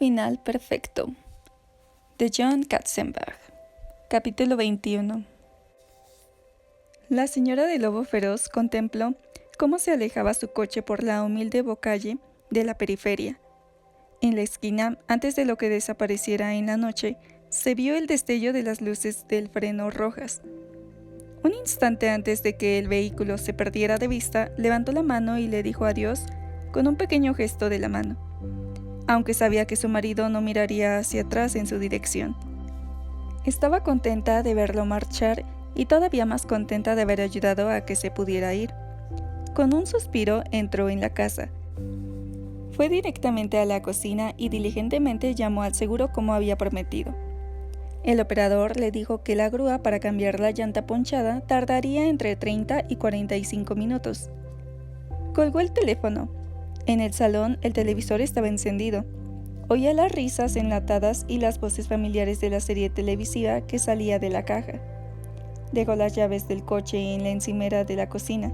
final perfecto, de John Katzenbach. Capítulo 21. La señora del lobo feroz contempló cómo se alejaba su coche por la humilde bocalle de la periferia. En la esquina, antes de lo que desapareciera en la noche, se vio el destello de las luces del freno rojas. Un instante antes de que el vehículo se perdiera de vista, levantó la mano y le dijo adiós con un pequeño gesto de la mano, aunque sabía que su marido no miraría hacia atrás en su dirección. Estaba contenta de verlo marchar y todavía más contenta de haber ayudado a que se pudiera ir. Con un suspiro entró en la casa. Fue directamente a la cocina y diligentemente llamó al seguro como había prometido. El operador le dijo que la grúa para cambiar la llanta ponchada tardaría entre 30 y 45 minutos. Colgó el teléfono. En el salón el televisor estaba encendido. Oía las risas enlatadas y las voces familiares de la serie televisiva que salía de la caja. Dejó las llaves del coche en la encimera de la cocina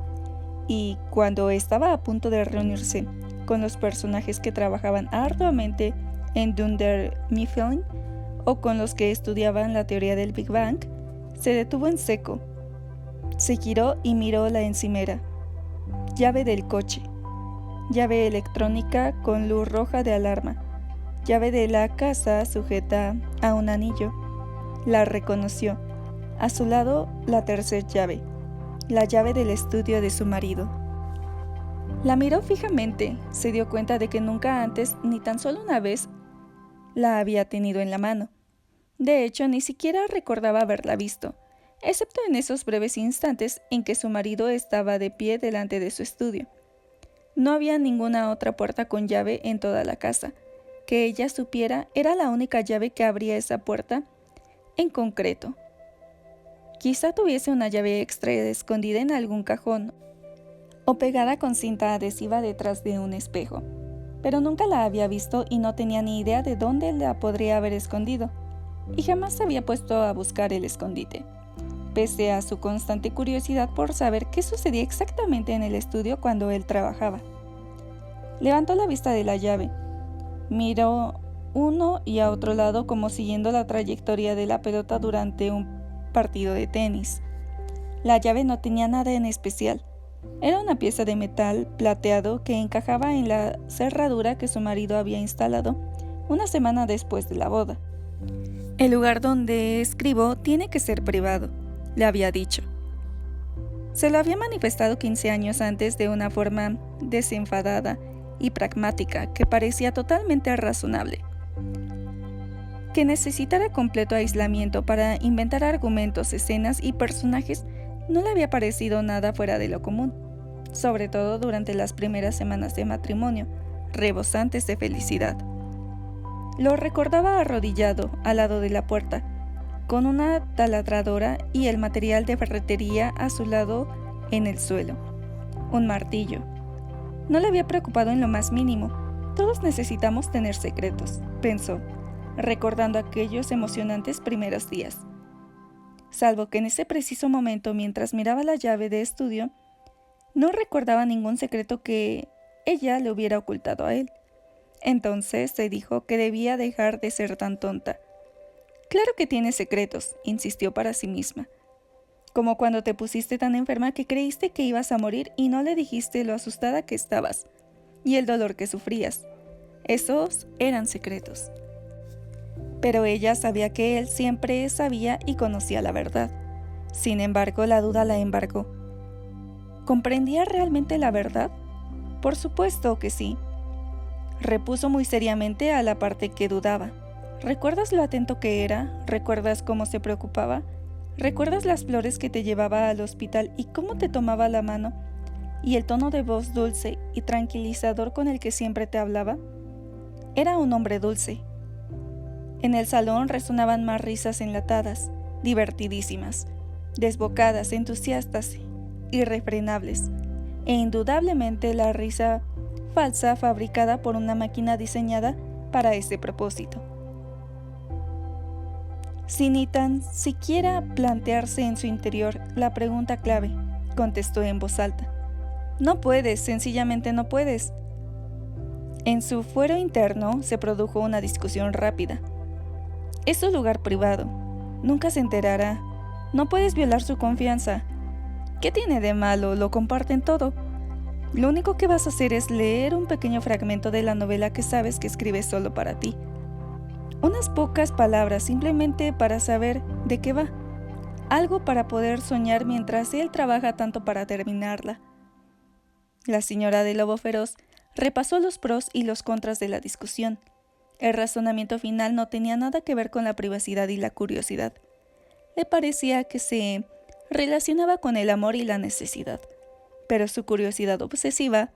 y, cuando estaba a punto de reunirse con los personajes que trabajaban arduamente en Dunder Mifflin o con los que estudiaban la teoría del Big Bang, se detuvo en seco. Se giró y miró la encimera. Llave del coche. Llave electrónica con luz roja de alarma. Llave de la casa sujeta a un anillo. La reconoció. A su lado, la tercera llave. La llave del estudio de su marido. La miró fijamente. Se dio cuenta de que nunca antes, ni tan solo una vez, la había tenido en la mano. De hecho, ni siquiera recordaba haberla visto, excepto en esos breves instantes en que su marido estaba de pie delante de su estudio. No había ninguna otra puerta con llave en toda la casa. Que ella supiera, era la única llave que abría esa puerta en concreto. Quizá tuviese una llave extra escondida en algún cajón o pegada con cinta adhesiva detrás de un espejo, pero nunca la había visto y no tenía ni idea de dónde la podría haber escondido, y jamás se había puesto a buscar el escondite, pese a su constante curiosidad por saber qué sucedía exactamente en el estudio cuando él trabajaba. Levantó la vista de la llave, miró uno y a otro lado como siguiendo la trayectoria de la pelota durante un partido de tenis. La llave no tenía nada en especial. Era una pieza de metal plateado que encajaba en la cerradura que su marido había instalado una semana después de la boda. El lugar donde escribo tiene que ser privado, le había dicho. Se lo había manifestado 15 años antes de una forma desenfadada y pragmática que parecía totalmente razonable. Que necesitara completo aislamiento para inventar argumentos, escenas y personajes no le había parecido nada fuera de lo común, sobre todo durante las primeras semanas de matrimonio, rebosantes de felicidad. Lo recordaba arrodillado al lado de la puerta, con una taladradora y el material de ferretería a su lado en el suelo. Un martillo. No le había preocupado en lo más mínimo. Todos necesitamos tener secretos, pensó, recordando aquellos emocionantes primeros días. Salvo que en ese preciso momento, mientras miraba la llave de estudio, no recordaba ningún secreto que ella le hubiera ocultado a él. Entonces se dijo que debía dejar de ser tan tonta. Claro que tiene secretos, insistió para sí misma. Como cuando te pusiste tan enferma que creíste que ibas a morir y no le dijiste lo asustada que estabas, y el dolor que sufrías. Esos eran secretos. Pero ella sabía que él siempre sabía y conocía la verdad. Sin embargo, la duda la embargó. ¿Comprendía realmente la verdad? Por supuesto que sí. Repuso muy seriamente a la parte que dudaba. ¿Recuerdas lo atento que era? ¿Recuerdas cómo se preocupaba? ¿Recuerdas las flores que te llevaba al hospital y cómo te tomaba la mano? ¿Y el tono de voz dulce y tranquilizador con el que siempre te hablaba? Era un hombre dulce. En el salón resonaban más risas enlatadas, divertidísimas, desbocadas, entusiastas, irrefrenables, e indudablemente la risa falsa fabricada por una máquina diseñada para ese propósito. Sin ni tan siquiera plantearse en su interior la pregunta clave, contestó en voz alta. No puedes, sencillamente no puedes. En su fuero interno se produjo una discusión rápida. Es su lugar privado. Nunca se enterará. No puedes violar su confianza. ¿Qué tiene de malo? Lo comparten todo. Lo único que vas a hacer es leer un pequeño fragmento de la novela que sabes que escribes solo para ti. Unas pocas palabras simplemente para saber de qué va. Algo para poder soñar mientras él trabaja tanto para terminarla. La señora de Lobo Feroz repasó los pros y los contras de la discusión. El razonamiento final no tenía nada que ver con la privacidad y la curiosidad. Le parecía que se relacionaba con el amor y la necesidad, pero su curiosidad obsesiva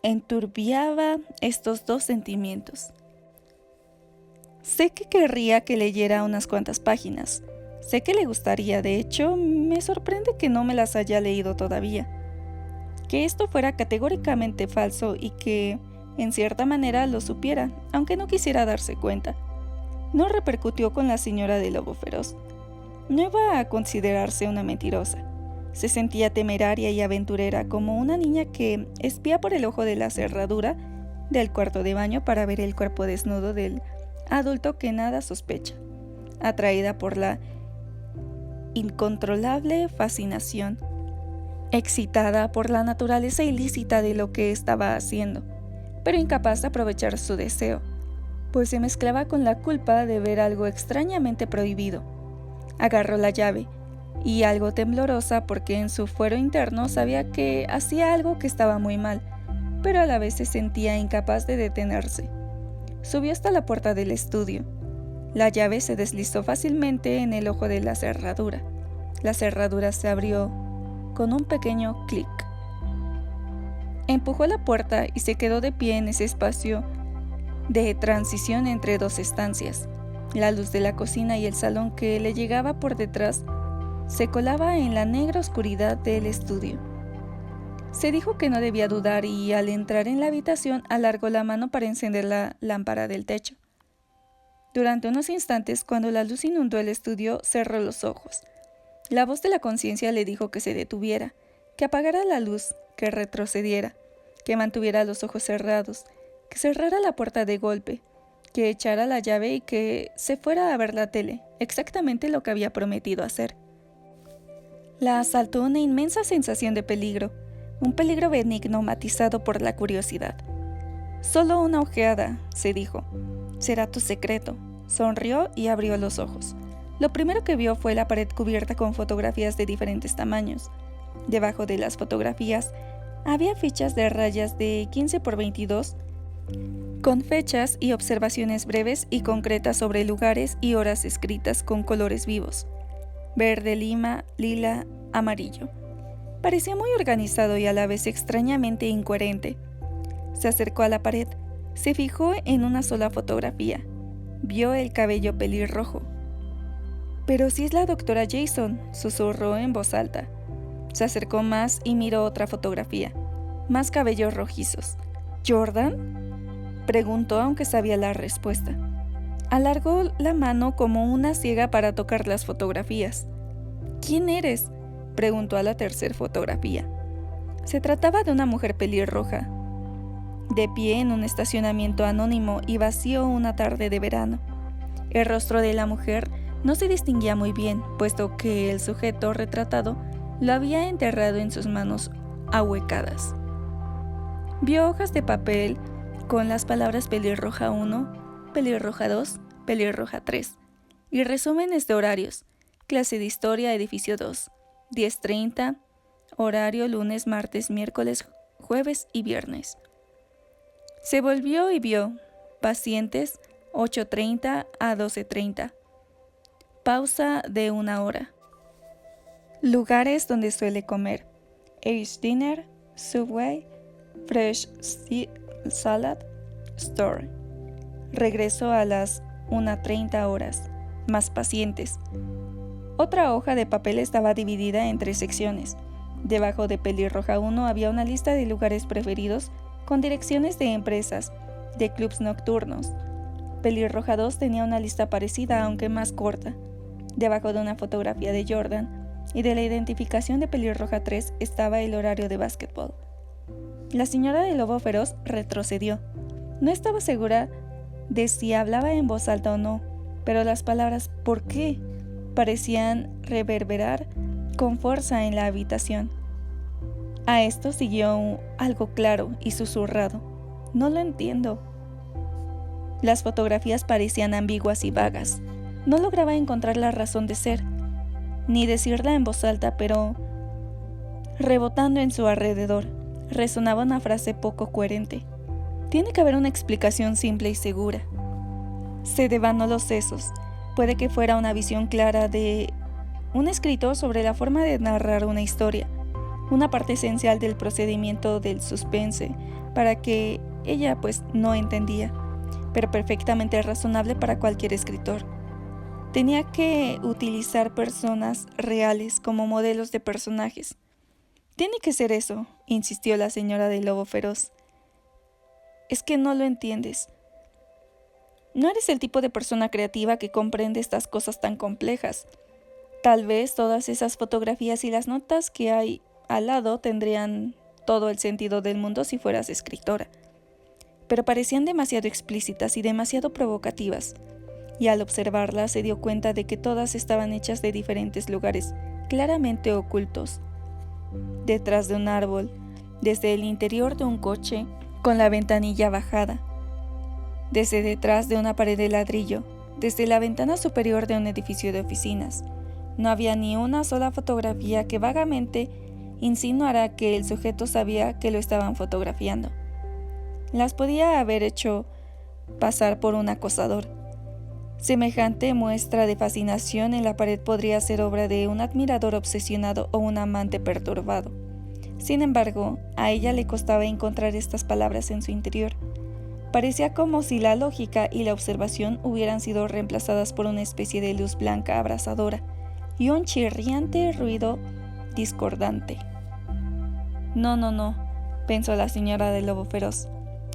enturbiaba estos dos sentimientos. Sé que querría que leyera unas cuantas páginas. Sé que le gustaría, de hecho, me sorprende que no me las haya leído todavía. Que esto fuera categóricamente falso y que, en cierta manera, lo supiera, aunque no quisiera darse cuenta. No repercutió con la señora de Lobo Feroz. No iba a considerarse una mentirosa. Se sentía temeraria y aventurera como una niña que espía por el ojo de la cerradura del cuarto de baño para ver el cuerpo desnudo del adulto que nada sospecha, atraída por la incontrolable fascinación, excitada por la naturaleza ilícita de lo que estaba haciendo, pero incapaz de aprovechar su deseo, pues se mezclaba con la culpa de ver algo extrañamente prohibido. Agarró la llave, y algo temblorosa porque en su fuero interno sabía que hacía algo que estaba muy mal, pero a la vez se sentía incapaz de detenerse. Subió hasta la puerta del estudio. La llave se deslizó fácilmente en el ojo de la cerradura. La cerradura se abrió con un pequeño clic. Empujó la puerta y se quedó de pie en ese espacio de transición entre dos estancias. La luz de la cocina y el salón que le llegaba por detrás se colaba en la negra oscuridad del estudio. Se dijo que no debía dudar y al entrar en la habitación alargó la mano para encender la lámpara del techo. Durante unos instantes, cuando la luz inundó el estudio, cerró los ojos. La voz de la conciencia le dijo que se detuviera, que apagara la luz, que retrocediera, que mantuviera los ojos cerrados, que cerrara la puerta de golpe, que echara la llave y que se fuera a ver la tele, exactamente lo que había prometido hacer. La asaltó una inmensa sensación de peligro, un peligro benigno matizado por la curiosidad. Solo una ojeada, se dijo. Será tu secreto. Sonrió y abrió los ojos. Lo primero que vio fue la pared cubierta con fotografías de diferentes tamaños. Debajo de las fotografías había fichas de rayas de 15 por 22 con fechas y observaciones breves y concretas sobre lugares y horas escritas con colores vivos: verde, lima, lila, amarillo. Parecía muy organizado y a la vez extrañamente incoherente. Se acercó a la pared, se fijó en una sola fotografía. Vio el cabello pelirrojo. «Pero si es la doctora Jason», susurró en voz alta. Se acercó más y miró otra fotografía. Más cabellos rojizos. «¿Jordan?», preguntó aunque sabía la respuesta. Alargó la mano como una ciega para tocar las fotografías. «¿Quién eres?», preguntó a la tercera fotografía. Se trataba de una mujer pelirroja, de pie en un estacionamiento anónimo y vacío una tarde de verano. El rostro de la mujer no se distinguía muy bien, puesto que el sujeto retratado lo había enterrado en sus manos ahuecadas. Vio hojas de papel con las palabras pelirroja 1, pelirroja 2, pelirroja 3 y resúmenes de horarios. Clase de historia, edificio 2, 10:30, horario lunes, martes, miércoles, jueves y viernes. Se volvió y vio pacientes 8:30 a 12:30. Pausa de 1 hora. Lugares donde suele comer: Ace Dinner, Subway, Fresh Salad, Store. Regreso a las 1:30 horas. Más pacientes. Otra hoja de papel estaba dividida en 3 secciones. Debajo de pelirroja 1 había una lista de lugares preferidos con direcciones de empresas, de clubs nocturnos. Pelirroja 2 tenía una lista parecida, aunque más corta. Debajo de una fotografía de Jordan y de la identificación de pelirroja 3 estaba el horario de básquetbol. La señora de Lobo Feroz retrocedió. No estaba segura de si hablaba en voz alta o no, pero las palabras «¿por qué?» parecían reverberar con fuerza en la habitación. A esto siguió algo claro y susurrado: «No lo entiendo». Las fotografías parecían ambiguas y vagas. No lograba encontrar la razón de ser, ni decirla en voz alta, pero rebotando en su alrededor, resonaba una frase poco coherente. Tiene que haber una explicación simple y segura. Se devanó los sesos. Puede que fuera una visión clara de un escritor sobre la forma de narrar una historia, una parte esencial del procedimiento del suspense, para que ella no entendía, pero perfectamente razonable para cualquier escritor. Tenía que utilizar personas reales como modelos de personajes. Tiene que ser eso, insistió la señora del lobo feroz. Es que no lo entiendes. No eres el tipo de persona creativa que comprende estas cosas tan complejas. Tal vez todas esas fotografías y las notas que hay al lado tendrían todo el sentido del mundo si fueras escritora. Pero parecían demasiado explícitas y demasiado provocativas, y al observarlas se dio cuenta de que todas estaban hechas de diferentes lugares, claramente ocultos. Detrás de un árbol, desde el interior de un coche, con la ventanilla bajada, desde detrás de una pared de ladrillo, desde la ventana superior de un edificio de oficinas. No había ni una sola fotografía que vagamente insinuara que el sujeto sabía que lo estaban fotografiando. Las podía haber hecho pasar por un acosador. Semejante muestra de fascinación en la pared podría ser obra de un admirador obsesionado o un amante perturbado. Sin embargo, a ella le costaba encontrar estas palabras en su interior. Parecía como si la lógica y la observación hubieran sido reemplazadas por una especie de luz blanca abrasadora y un chirriante ruido discordante. No, pensó la señora del lobo feroz.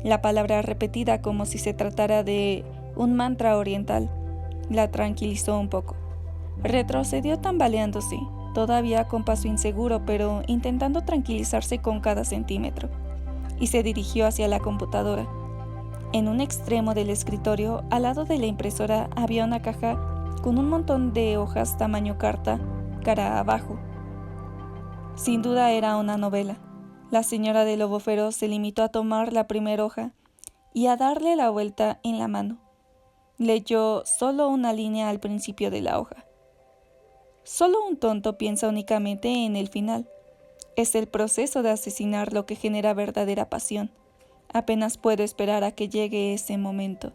La palabra repetida como si se tratara de un mantra oriental la tranquilizó un poco. Retrocedió tambaleándose, todavía con paso inseguro, pero intentando tranquilizarse con cada centímetro, y se dirigió hacia la computadora. En un extremo del escritorio, al lado de la impresora, había una caja con un montón de hojas tamaño carta, cara abajo. Sin duda era una novela. La señora del lobo feroz se limitó a tomar la primera hoja y a darle la vuelta en la mano. Leyó solo una línea al principio de la hoja. Solo un tonto piensa únicamente en el final. Es el proceso de asesinar lo que genera verdadera pasión. Apenas puedo esperar a que llegue ese momento.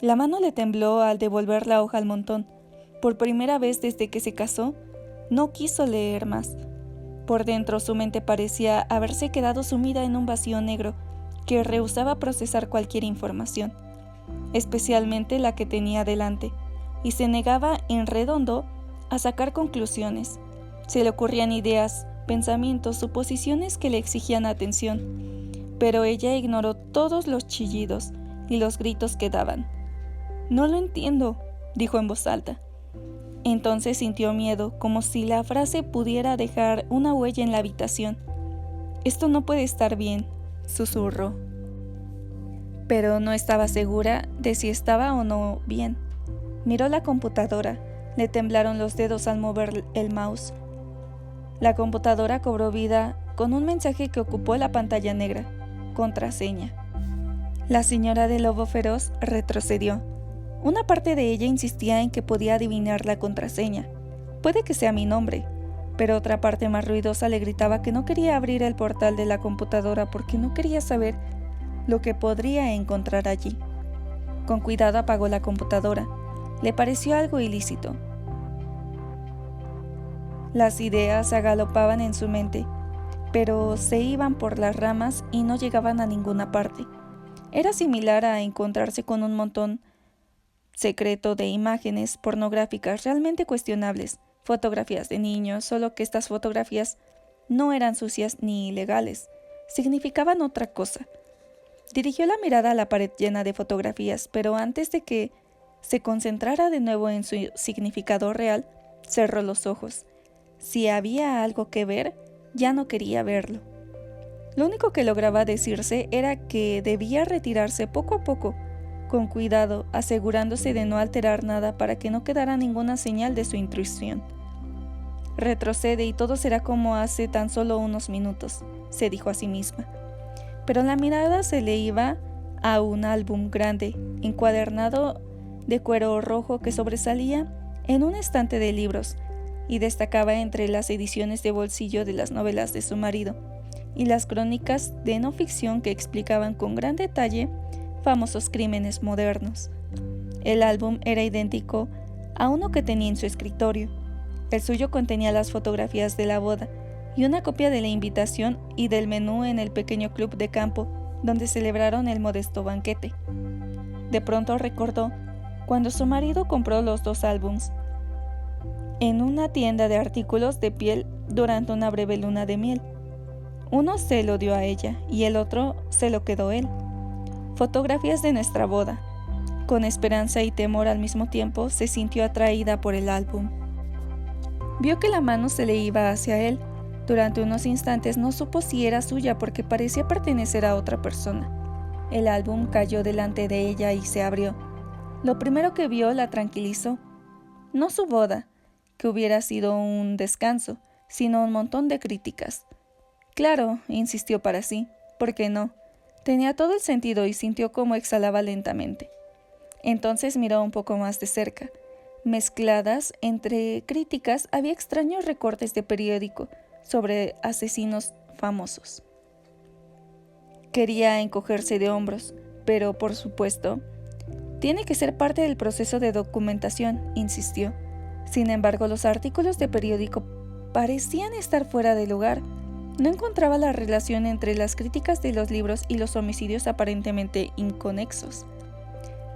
La mano le tembló al devolver la hoja al montón. Por primera vez desde que se casó, no quiso leer más. Por dentro su mente parecía haberse quedado sumida en un vacío negro que rehusaba procesar cualquier información, especialmente la que tenía delante, y se negaba en redondo a sacar conclusiones. Se le ocurrían ideas, pensamientos, suposiciones que le exigían atención, pero ella ignoró todos los chillidos y los gritos que daban. «No lo entiendo», dijo en voz alta. Entonces sintió miedo, como si la frase pudiera dejar una huella en la habitación. «Esto no puede estar bien», susurró. Pero no estaba segura de si estaba o no bien. Miró la computadora. Le temblaron los dedos al mover el mouse. La computadora cobró vida con un mensaje que ocupó la pantalla negra. Contraseña. La señora del lobo feroz retrocedió. Una parte de ella insistía en que podía adivinar la contraseña. Puede que sea mi nombre. Pero otra parte más ruidosa le gritaba que no quería abrir el portal de la computadora porque no quería saber lo que podría encontrar allí. Con cuidado apagó la computadora. Le pareció algo ilícito. Las ideas agalopaban en su mente, pero se iban por las ramas y no llegaban a ninguna parte. Era similar a encontrarse con un montón secreto de imágenes pornográficas realmente cuestionables, fotografías de niños, solo que estas fotografías no eran sucias ni ilegales, significaban otra cosa. Dirigió la mirada a la pared llena de fotografías, pero antes de que se concentrara de nuevo en su significado real, cerró los ojos. Si había algo que ver, ya no quería verlo. Lo único que lograba decirse era que debía retirarse poco a poco, con cuidado, asegurándose de no alterar nada para que no quedara ninguna señal de su intrusión. Retrocede y todo será como hace tan solo unos minutos, se dijo a sí misma. Pero la mirada se le iba a un álbum grande, encuadernado de cuero rojo que sobresalía en un estante de libros y destacaba entre las ediciones de bolsillo de las novelas de su marido y las crónicas de no ficción que explicaban con gran detalle famosos crímenes modernos. El álbum era idéntico a uno que tenía en su escritorio. El suyo contenía las fotografías de la boda y una copia de la invitación y del menú en el pequeño club de campo donde celebraron el modesto banquete. De pronto recordó cuando su marido compró los dos álbums en una tienda de artículos de piel durante una breve luna de miel. Uno se lo dio a ella y el otro se lo quedó él. Fotografías de nuestra boda. Con esperanza y temor al mismo tiempo, se sintió atraída por el álbum. Vio que la mano se le iba hacia él. Durante unos instantes no supo si era suya porque parecía pertenecer a otra persona. El álbum cayó delante de ella y se abrió. Lo primero que vio la tranquilizó. No su boda, que hubiera sido un descanso, sino un montón de críticas. Claro, insistió para sí, ¿por qué no? Tenía todo el sentido y sintió cómo exhalaba lentamente. Entonces miró un poco más de cerca. Mezcladas entre críticas había extraños recortes de periódico sobre asesinos famosos. Quería encogerse de hombros, pero por supuesto, tiene que ser parte del proceso de documentación, insistió. Sin embargo, los artículos de periódico parecían estar fuera de lugar. No encontraba la relación entre las críticas de los libros y los homicidios aparentemente inconexos.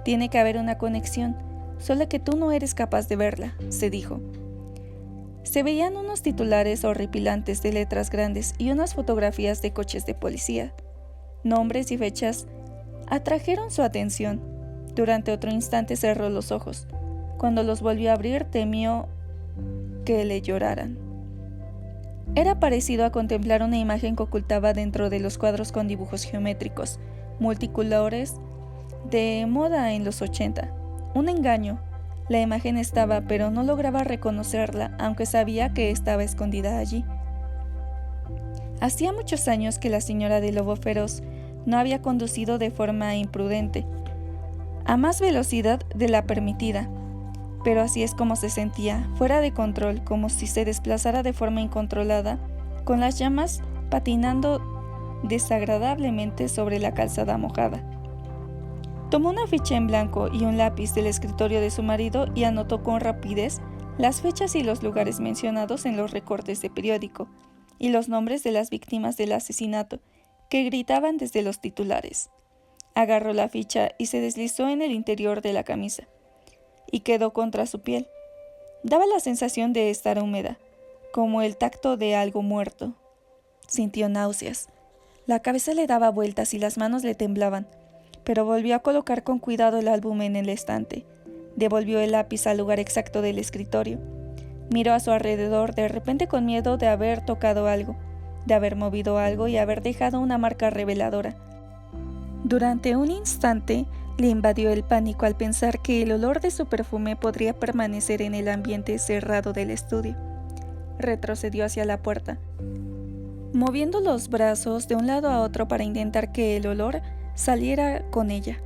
Tiene que haber una conexión, solo que tú no eres capaz de verla, se dijo. Se veían unos titulares horripilantes de letras grandes y unas fotografías de coches de policía. Nombres y fechas atrajeron su atención. Durante otro instante cerró los ojos. Cuando los volvió a abrir, temió que le lloraran. Era parecido a contemplar una imagen que ocultaba dentro de los cuadros con dibujos geométricos, multicolores, de moda en los 80. Un engaño. La imagen estaba, pero no lograba reconocerla, aunque sabía que estaba escondida allí. Hacía muchos años que la señora de Lobo Feroz no había conducido de forma imprudente, a más velocidad de la permitida. Pero así es como se sentía, fuera de control, como si se desplazara de forma incontrolada, con las llamas patinando desagradablemente sobre la calzada mojada. Tomó una ficha en blanco y un lápiz del escritorio de su marido y anotó con rapidez las fechas y los lugares mencionados en los recortes de periódico, y los nombres de las víctimas del asesinato, que gritaban desde los titulares. Agarró la ficha y se deslizó en el interior de la camisa, y quedó contra su piel. Daba la sensación de estar húmeda, como el tacto de algo muerto. Sintió náuseas. La cabeza le daba vueltas y las manos le temblaban, pero volvió a colocar con cuidado el álbum en el estante. Devolvió el lápiz al lugar exacto del escritorio. Miró a su alrededor, de repente con miedo de haber tocado algo, de haber movido algo y haber dejado una marca reveladora. Durante un instante le invadió el pánico al pensar que el olor de su perfume podría permanecer en el ambiente cerrado del estudio. Retrocedió hacia la puerta, moviendo los brazos de un lado a otro para intentar que el olor saliera con ella.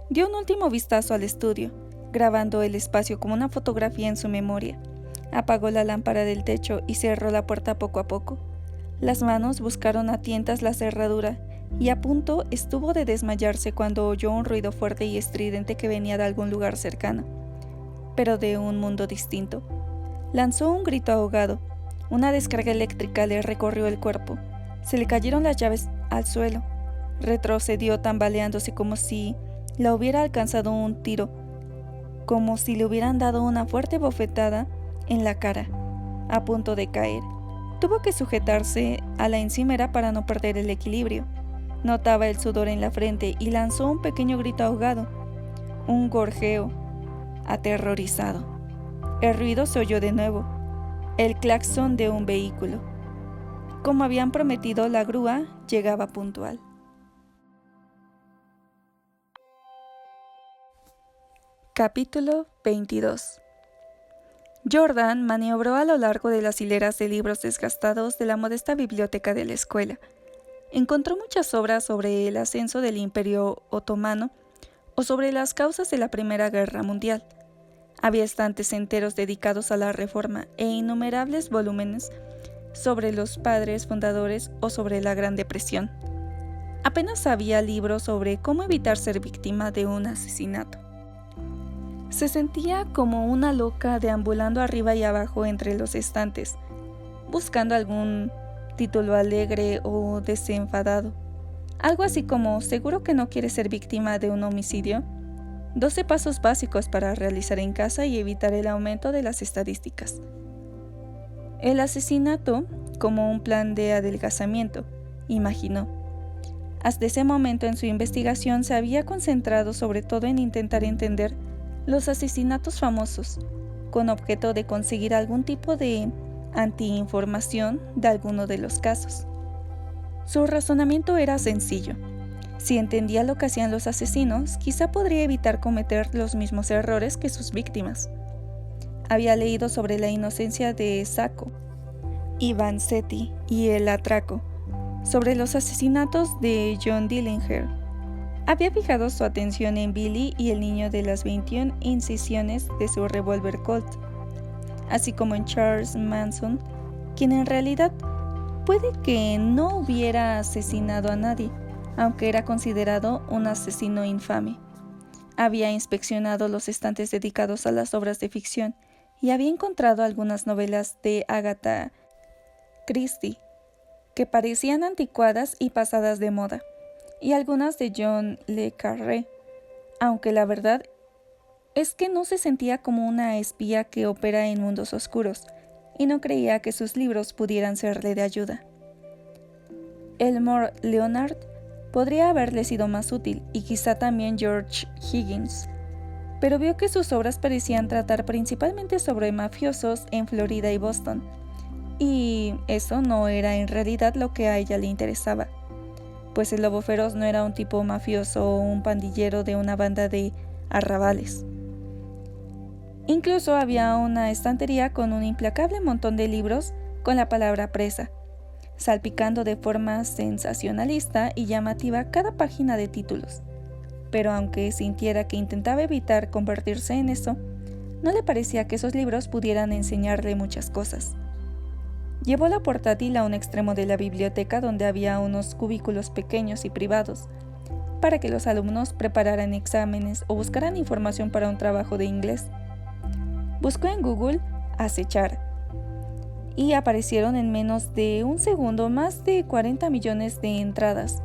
Dio un último vistazo al estudio, grabando el espacio como una fotografía en su memoria. Apagó la lámpara del techo y cerró la puerta poco a poco. Las manos buscaron a tientas la cerradura y a punto estuvo de desmayarse cuando oyó un ruido fuerte y estridente que venía de algún lugar cercano, pero de un mundo distinto. Lanzó un grito ahogado. Una descarga eléctrica le recorrió el cuerpo. Se le cayeron las llaves al suelo. Retrocedió tambaleándose como si la hubiera alcanzado un tiro, como si le hubieran dado una fuerte bofetada en la cara, a punto de caer. Tuvo que sujetarse a la encimera para no perder el equilibrio. Notaba el sudor en la frente y lanzó un pequeño grito ahogado, un gorjeo aterrorizado. El ruido se oyó de nuevo, el claxon de un vehículo. Como habían prometido, la grúa llegaba puntual. Capítulo 22. Jordan maniobró a lo largo de las hileras de libros desgastados de la modesta biblioteca de la escuela. Encontró muchas obras sobre el ascenso del Imperio Otomano o sobre las causas de la Primera Guerra Mundial. Había estantes enteros dedicados a la Reforma e innumerables volúmenes sobre los padres fundadores o sobre la Gran Depresión. Apenas había libros sobre cómo evitar ser víctima de un asesinato. Se sentía como una loca deambulando arriba y abajo entre los estantes, buscando algún título alegre o desenfadado. Algo así como ¿seguro que no quieres ser víctima de un homicidio? 12 pasos básicos para realizar en casa y evitar el aumento de las estadísticas. El asesinato como un plan de adelgazamiento, imaginó. Hasta ese momento en su investigación se había concentrado sobre todo en intentar entender los asesinatos famosos, con objeto de conseguir algún tipo de antiinformación de alguno de los casos. Su razonamiento era sencillo. Si entendía lo que hacían los asesinos, quizá podría evitar cometer los mismos errores que sus víctimas. Había leído sobre la inocencia de Sacco y Vanzetti y el atraco, sobre los asesinatos de John Dillinger. Había fijado su atención en Billy y el niño de las 21 incisiones de su revólver Colt, así como en Charles Manson, quien en realidad puede que no hubiera asesinado a nadie, aunque era considerado un asesino infame. Había inspeccionado los estantes dedicados a las obras de ficción y había encontrado algunas novelas de Agatha Christie que parecían anticuadas y pasadas de moda, y algunas de John le Carré, aunque la verdad es que no se sentía como una espía que opera en mundos oscuros, y no creía que sus libros pudieran serle de ayuda. Elmore Leonard podría haberle sido más útil, y quizá también George Higgins, pero vio que sus obras parecían tratar principalmente sobre mafiosos en Florida y Boston, y eso no era en realidad lo que a ella le interesaba, pues el lobo feroz no era un tipo mafioso o un pandillero de una banda de arrabales. Incluso había una estantería con un implacable montón de libros con la palabra presa, salpicando de forma sensacionalista y llamativa cada página de títulos. Pero aunque sintiera que intentaba evitar convertirse en eso, no le parecía que esos libros pudieran enseñarle muchas cosas. Llevó la portátil a un extremo de la biblioteca donde había unos cubículos pequeños y privados, para que los alumnos prepararan exámenes o buscaran información para un trabajo de inglés. Buscó en Google acechar, y aparecieron en menos de un segundo más de 40 millones de entradas.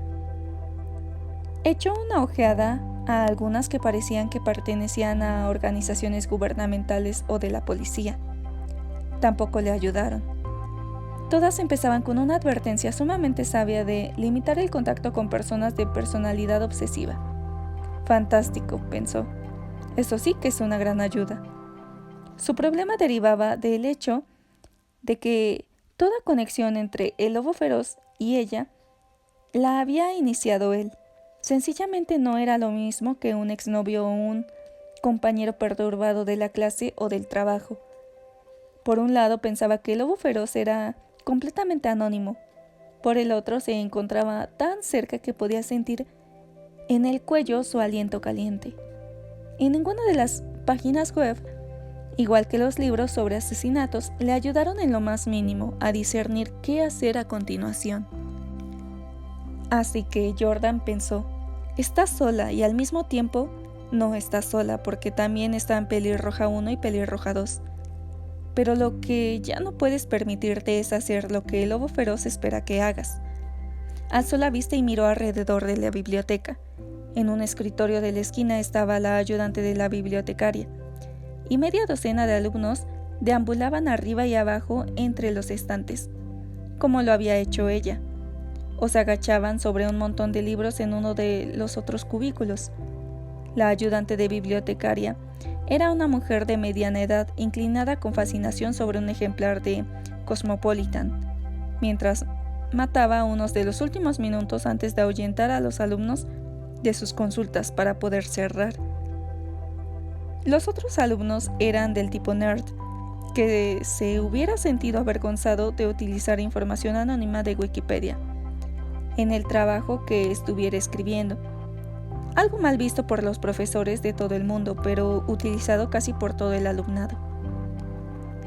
Echó una ojeada a algunas que parecían que pertenecían a organizaciones gubernamentales o de la policía. Tampoco le ayudaron. Todas empezaban con una advertencia sumamente sabia de limitar el contacto con personas de personalidad obsesiva. Fantástico, pensó. Eso sí que es una gran ayuda. Su problema derivaba del hecho de que toda conexión entre el lobo feroz y ella la había iniciado él. Sencillamente no era lo mismo que un exnovio o un compañero perturbado de la clase o del trabajo. Por un lado pensaba que el lobo feroz era completamente anónimo. Por el otro se encontraba tan cerca que podía sentir en el cuello su aliento caliente. En ninguna de las páginas web, igual que los libros sobre asesinatos, le ayudaron en lo más mínimo a discernir qué hacer a continuación. Así que Jordan pensó, está sola y al mismo tiempo no está sola porque también están Pelirroja 1 y Pelirroja 2. Pero lo que ya no puedes permitirte es hacer lo que el lobo feroz espera que hagas. Alzó la vista y miró alrededor de la biblioteca. En un escritorio de la esquina estaba la ayudante de la bibliotecaria, y media docena de alumnos deambulaban arriba y abajo entre los estantes, como lo había hecho ella, o se agachaban sobre un montón de libros en uno de los otros cubículos. La ayudante de bibliotecaria era una mujer de mediana edad, inclinada con fascinación sobre un ejemplar de Cosmopolitan, mientras mataba unos de los últimos minutos antes de ahuyentar a los alumnos de sus consultas para poder cerrar. Los otros alumnos eran del tipo nerd, que se hubiera sentido avergonzado de utilizar información anónima de Wikipedia en el trabajo que estuviera escribiendo. Algo mal visto por los profesores de todo el mundo, pero utilizado casi por todo el alumnado.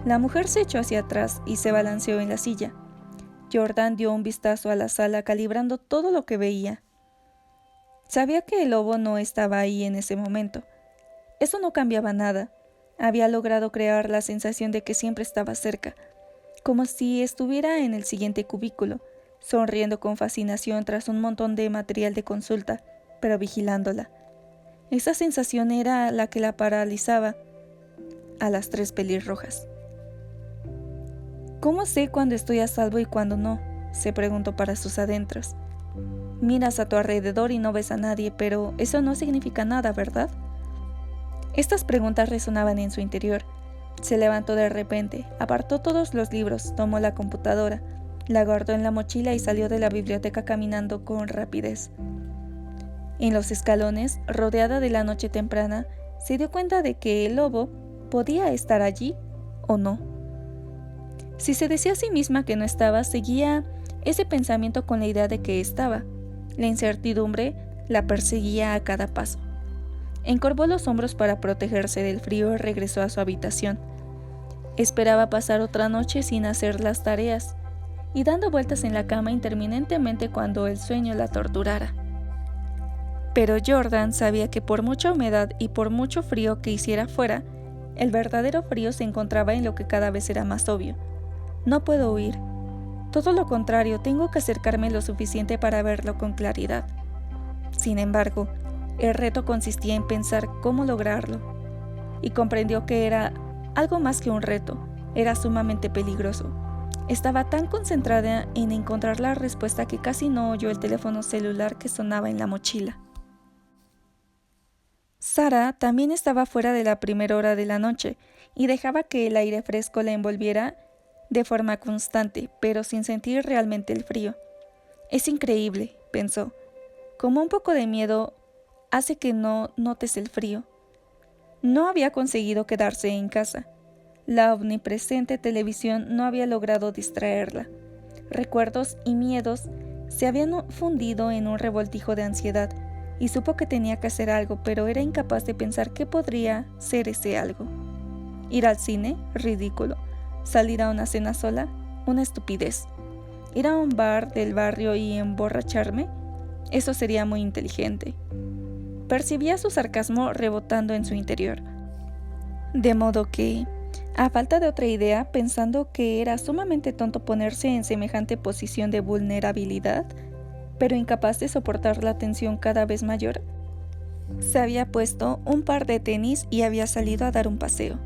La mujer se echó hacia atrás y se balanceó en la silla. Jordan dio un vistazo a la sala, calibrando todo lo que veía. Sabía que el lobo no estaba ahí en ese momento. Eso no cambiaba nada. Había logrado crear la sensación de que siempre estaba cerca, como si estuviera en el siguiente cubículo, sonriendo con fascinación tras un montón de material de consulta, pero vigilándola. Esa sensación era la que la paralizaba a las 3 pelirrojas. ¿Cómo sé cuándo estoy a salvo y cuándo no?, se preguntó para sus adentros. Miras a tu alrededor y no ves a nadie, pero eso no significa nada, ¿verdad? Estas preguntas resonaban en su interior. Se levantó de repente, apartó todos los libros, tomó la computadora, la guardó en la mochila y salió de la biblioteca caminando con rapidez. En los escalones, rodeada de la noche temprana, se dio cuenta de que el lobo podía estar allí o no. Si se decía a sí misma que no estaba, seguía ese pensamiento con la idea de que estaba. La incertidumbre la perseguía a cada paso. Encorvó los hombros para protegerse del frío y regresó a su habitación. Esperaba pasar otra noche sin hacer las tareas y dando vueltas en la cama interminentemente cuando el sueño la torturara. Pero Jordan sabía que por mucha humedad y por mucho frío que hiciera fuera, el verdadero frío se encontraba en lo que cada vez era más obvio. No puedo huir. Todo lo contrario, tengo que acercarme lo suficiente para verlo con claridad. Sin embargo, el reto consistía en pensar cómo lograrlo, y comprendió que era algo más que un reto, era sumamente peligroso. Estaba tan concentrada en encontrar la respuesta que casi no oyó el teléfono celular que sonaba en la mochila. Sara también estaba fuera de la primera hora de la noche y dejaba que el aire fresco la envolviera de forma constante, pero sin sentir realmente el frío. Es increíble, pensó, como un poco de miedo hace que no notes el frío. No había conseguido quedarse en casa. La omnipresente televisión no había logrado distraerla. Recuerdos y miedos se habían fundido en un revoltijo de ansiedad, y supo que tenía que hacer algo, pero era incapaz de pensar qué podría ser ese algo. Ir al cine, ridículo. Salir a una cena sola, una estupidez. Ir a un bar del barrio y emborracharme, eso sería muy inteligente. Percibía su sarcasmo rebotando en su interior. De modo que, a falta de otra idea, pensando que era sumamente tonto ponerse en semejante posición de vulnerabilidad, pero incapaz de soportar la tensión cada vez mayor, se había puesto un par de tenis y había salido a dar un paseo.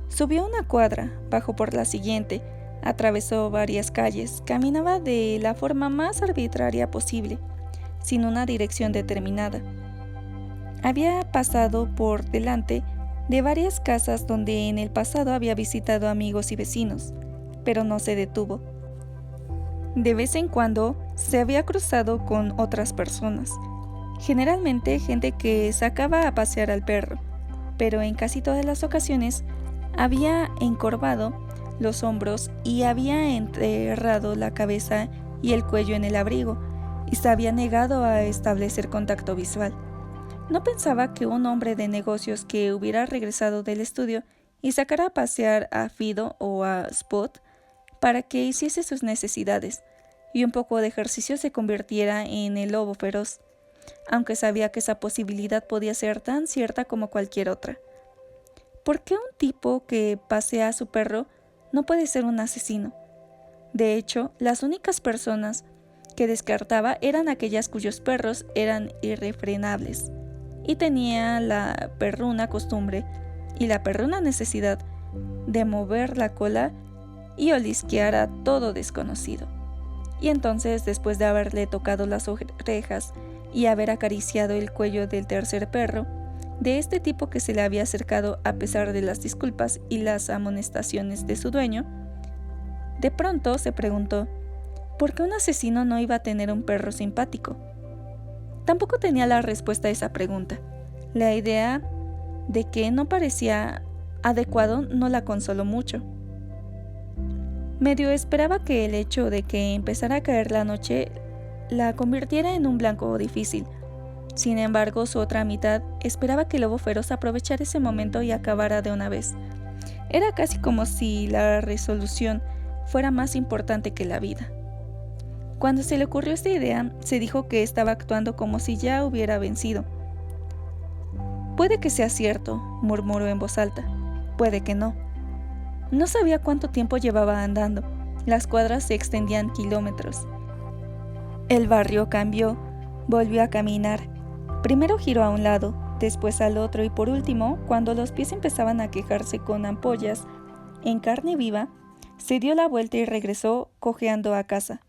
Subió una cuadra, bajó por la siguiente, atravesó varias calles, caminaba de la forma más arbitraria posible, sin una dirección determinada. Había pasado por delante de varias casas donde en el pasado había visitado amigos y vecinos, pero no se detuvo. De vez en cuando se había cruzado con otras personas, generalmente gente que sacaba a pasear al perro, pero en casi todas las ocasiones había encorvado los hombros y había enterrado la cabeza y el cuello en el abrigo, y se había negado a establecer contacto visual. No pensaba que un hombre de negocios que hubiera regresado del estudio y sacara a pasear a Fido o a Spot para que hiciese sus necesidades, y un poco de ejercicio se convirtiera en el lobo feroz, aunque sabía que esa posibilidad podía ser tan cierta como cualquier otra. ¿Por qué un tipo que pasea a su perro no puede ser un asesino? De hecho, las únicas personas que descartaba eran aquellas cuyos perros eran irrefrenables, y tenía la perruna costumbre y la perruna necesidad de mover la cola y olisquear a todo desconocido. Y entonces, después de haberle tocado las orejas y haber acariciado el cuello del tercer perro, de este tipo que se le había acercado a pesar de las disculpas y las amonestaciones de su dueño, de pronto se preguntó, ¿Por qué un asesino no iba a tener un perro simpático? Tampoco tenía la respuesta a esa pregunta. La idea de que no parecía adecuado no la consoló mucho. Medio esperaba que el hecho de que empezara a caer la noche la convirtiera en un blanco difícil. Sin embargo, su otra mitad esperaba que el lobo feroz aprovechara ese momento y acabara de una vez. Era casi como si la resolución fuera más importante que la vida. Cuando se le ocurrió esta idea, se dijo que estaba actuando como si ya hubiera vencido. Puede que sea cierto, murmuró en voz alta. Puede que no. No sabía cuánto tiempo llevaba andando. Las cuadras se extendían kilómetros. El barrio cambió, volvió a caminar. Primero giró a un lado, después al otro y por último, cuando los pies empezaban a quejarse con ampollas en carne viva, se dio la vuelta y regresó cojeando a casa.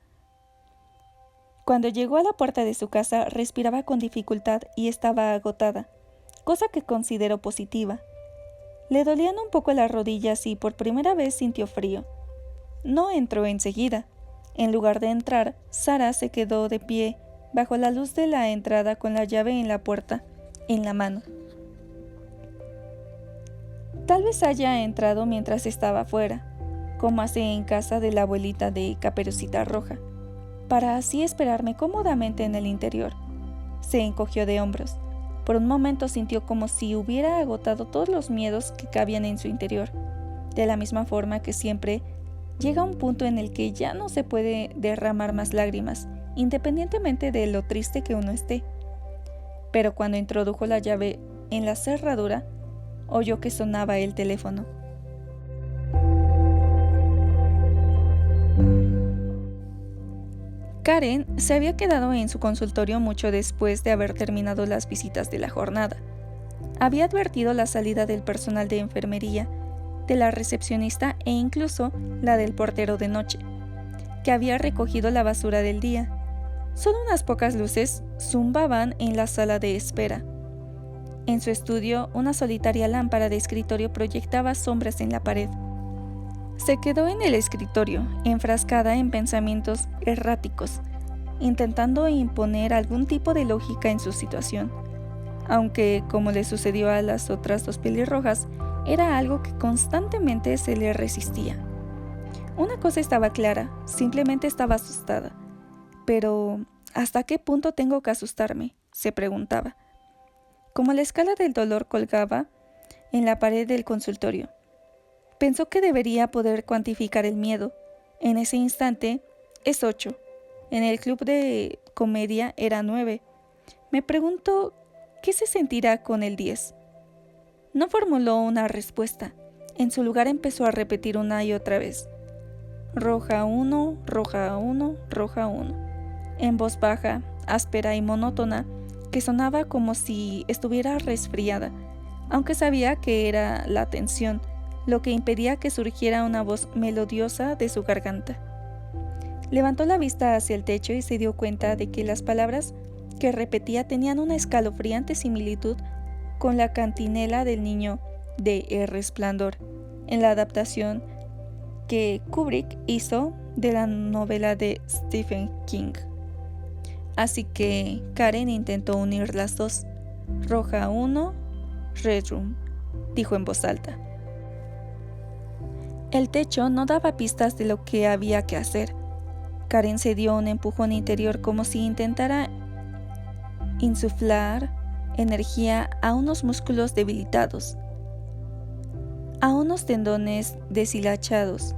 Cuando llegó a la puerta de su casa, respiraba con dificultad y estaba agotada, cosa que consideró positiva. Le dolían un poco las rodillas y por primera vez sintió frío. No entró enseguida. En lugar de entrar, Sara se quedó de pie bajo la luz de la entrada con la llave en la puerta, en la mano. Tal vez haya entrado mientras estaba fuera, como hace en casa de la abuelita de Caperucita Roja, para así esperarme cómodamente en el interior. Se encogió de hombros. Por un momento sintió como si hubiera agotado todos los miedos que cabían en su interior. De la misma forma que siempre llega un punto en el que ya no se puede derramar más lágrimas, independientemente de lo triste que uno esté. Pero cuando introdujo la llave en la cerradura, oyó que sonaba el teléfono. Karen se había quedado en su consultorio mucho después de haber terminado las visitas de la jornada. Había advertido la salida del personal de enfermería, de la recepcionista e incluso la del portero de noche, que había recogido la basura del día. Solo unas pocas luces zumbaban en la sala de espera. En su estudio, una solitaria lámpara de escritorio proyectaba sombras en la pared. Se quedó en el escritorio, enfrascada en pensamientos erráticos, intentando imponer algún tipo de lógica en su situación, aunque, como le sucedió a las otras dos pelirrojas, era algo que constantemente se le resistía. Una cosa estaba clara, simplemente estaba asustada. Pero, ¿hasta qué punto tengo que asustarme?, se preguntaba. Como la escala del dolor colgaba en la pared del consultorio, pensó que debería poder cuantificar el miedo. En ese instante, es 8. En el club de comedia era 9. Me preguntó, ¿qué se sentirá con el 10? No formuló una respuesta. En su lugar empezó a repetir una y otra vez. Roja 1, roja 1, roja 1. En voz baja, áspera y monótona, que sonaba como si estuviera resfriada, aunque sabía que era la tensión lo que impedía que surgiera una voz melodiosa de su garganta. Levantó la vista hacia el techo y se dio cuenta de que las palabras que repetía tenían una escalofriante similitud con la cantinela del niño de El Resplandor, en la adaptación que Kubrick hizo de la novela de Stephen King. Así que Karen intentó unir las dos. Roja 1, Red Room, dijo en voz alta. El techo no daba pistas de lo que había que hacer. Karen se dio un empujón interior como si intentara insuflar energía a unos músculos debilitados, a unos tendones deshilachados,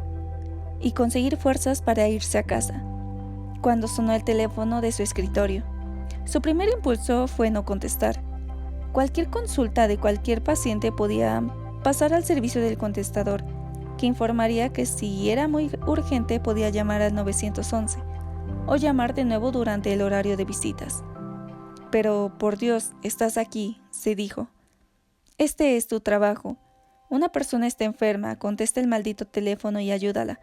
y conseguir fuerzas para irse a casa. Cuando sonó el teléfono de su escritorio, su primer impulso fue no contestar. Cualquier consulta de cualquier paciente podía pasar al servicio del contestador, que informaría que si era muy urgente podía llamar al 911 o llamar de nuevo durante el horario de visitas. Pero, por Dios, estás aquí, se dijo. Este es tu trabajo. Una persona está enferma, contesta el maldito teléfono y ayúdala.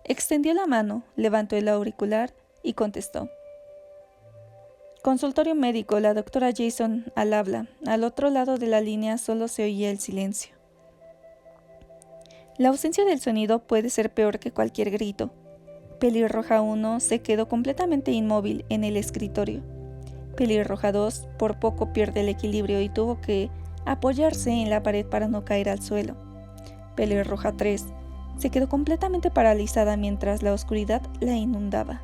Extendió la mano, levantó el auricular y contestó. Consultorio médico, la doctora Jason al habla. Al otro lado de la línea solo se oía el silencio. La ausencia del sonido puede ser peor que cualquier grito. Pelirroja 1 se quedó completamente inmóvil en el escritorio. Pelirroja 2 por poco pierde el equilibrio y tuvo que apoyarse en la pared para no caer al suelo. Pelirroja 3 se quedó completamente paralizada mientras la oscuridad la inundaba.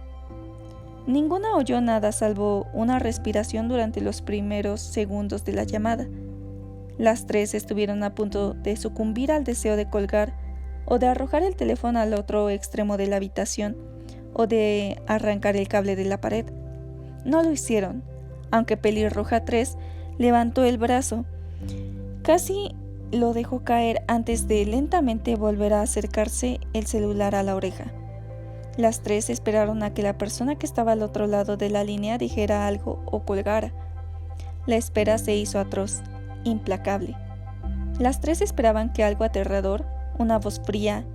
Ninguna oyó nada salvo una respiración durante los primeros segundos de la llamada. Las tres estuvieron a punto de sucumbir al deseo de colgar o de arrojar el teléfono al otro extremo de la habitación o de arrancar el cable de la pared. No lo hicieron, aunque Pelirroja 3 levantó el brazo. Casi lo dejó caer antes de lentamente volver a acercarse el celular a la oreja. Las tres esperaron a que la persona que estaba al otro lado de la línea dijera algo o colgara. La espera se hizo atroz, implacable. Las tres esperaban que algo aterrador, una voz fría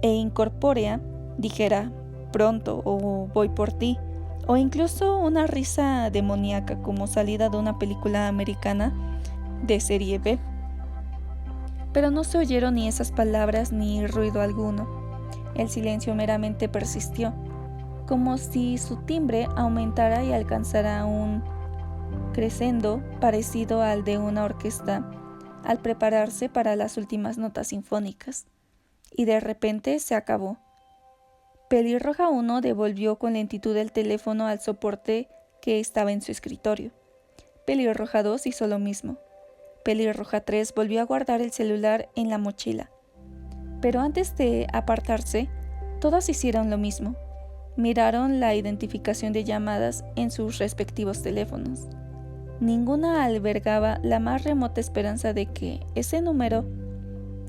e incorpórea, dijera pronto o voy por ti, o incluso una risa demoníaca como salida de una película americana de serie B. Pero no se oyeron ni esas palabras ni ruido alguno. El silencio meramente persistió, como si su timbre aumentara y alcanzara un crescendo parecido al de una orquesta al prepararse para las últimas notas sinfónicas. Y de repente se acabó. Pelirroja 1 devolvió con lentitud el teléfono al soporte que estaba en su escritorio. Pelirroja 2 hizo lo mismo. Pelirroja 3 volvió a guardar el celular en la mochila. Pero antes de apartarse, todas hicieron lo mismo. Miraron la identificación de llamadas en sus respectivos teléfonos. Ninguna albergaba la más remota esperanza de que ese número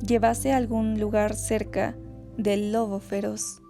llevase a algún lugar cerca del lobo feroz.